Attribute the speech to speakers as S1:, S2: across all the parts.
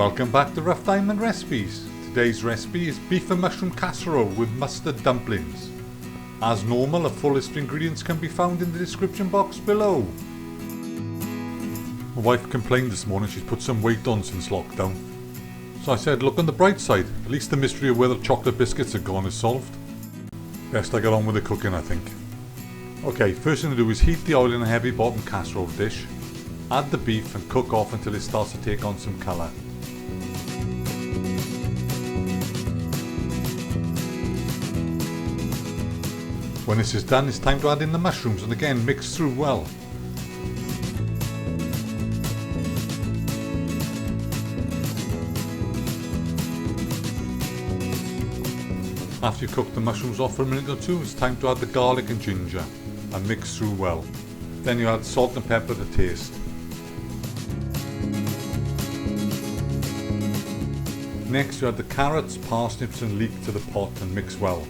S1: Welcome back to Rough Diamond Recipes. Today's recipe is beef and mushroom casserole with mustard dumplings. As normal, a full list of ingredients can be found in the description box below. My wife complained this morning she's put some weight on since lockdown. So I said, look on the bright side, at least the mystery of where the chocolate biscuits are gone is solved. Best I get on with the cooking, I think. Okay, first thing to do is heat the oil in a heavy bottom casserole dish. Add the beef and cook off until it starts to take on some colour. When this is done, it's time to add in the mushrooms and again mix through well. After you've cooked the mushrooms off for a minute or two, it's time to add the garlic and ginger and mix through well. Then you add salt and pepper to taste. Next you add the carrots, parsnips and leek to the pot and mix well.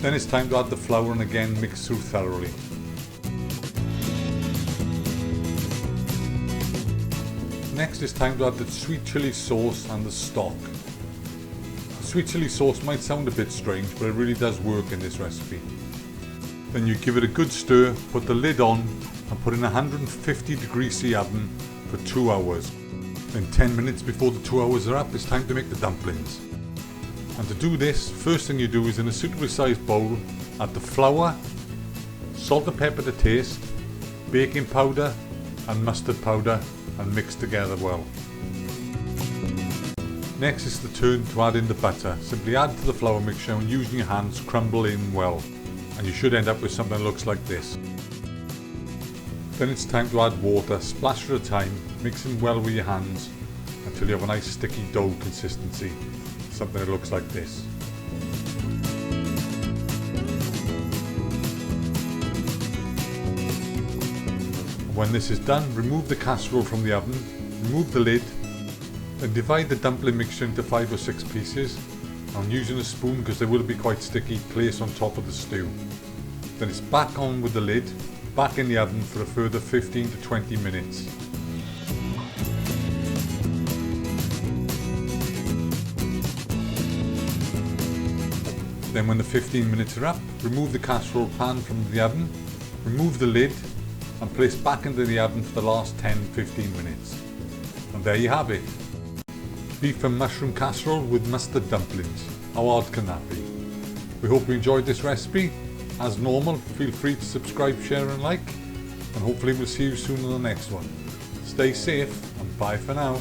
S1: Then it's time to add the flour and again mix through thoroughly. Next it's time to add the sweet chilli sauce and the stock. The sweet chilli sauce might sound a bit strange, but it really does work in this recipe. Then you give it a good stir, put the lid on and put in a 150° C oven for 2 hours. Then 10 minutes before the 2 hours are up, it's time to make the dumplings. And to do this, first thing you do is in a suitably sized bowl, add the flour, salt and pepper to taste, baking powder and mustard powder and mix together well. Next is the turn to add in the butter. Simply add to the flour mixture and using your hands crumble in well. And you should end up with something that looks like this. Then it's time to add water, splash at a time, mixing well with your hands until you have a nice sticky dough consistency. Something that looks like this. And when this is done, remove the casserole from the oven, remove the lid, then divide the dumpling mixture into 5 or 6 pieces, and using a spoon because they will be quite sticky, place on top of the stew. Then it's back on with the lid, back in the oven for a further 15 to 20 minutes. Then when the 15 minutes are up, remove the casserole pan from the oven, remove the lid and place back into the oven for the last 10-15 minutes. And there you have it. Beef and mushroom casserole with mustard dumplings. How hard can that be? We hope you enjoyed this recipe. As normal, feel free to subscribe, share and like, and hopefully we'll see you soon on the next one. Stay safe and bye for now.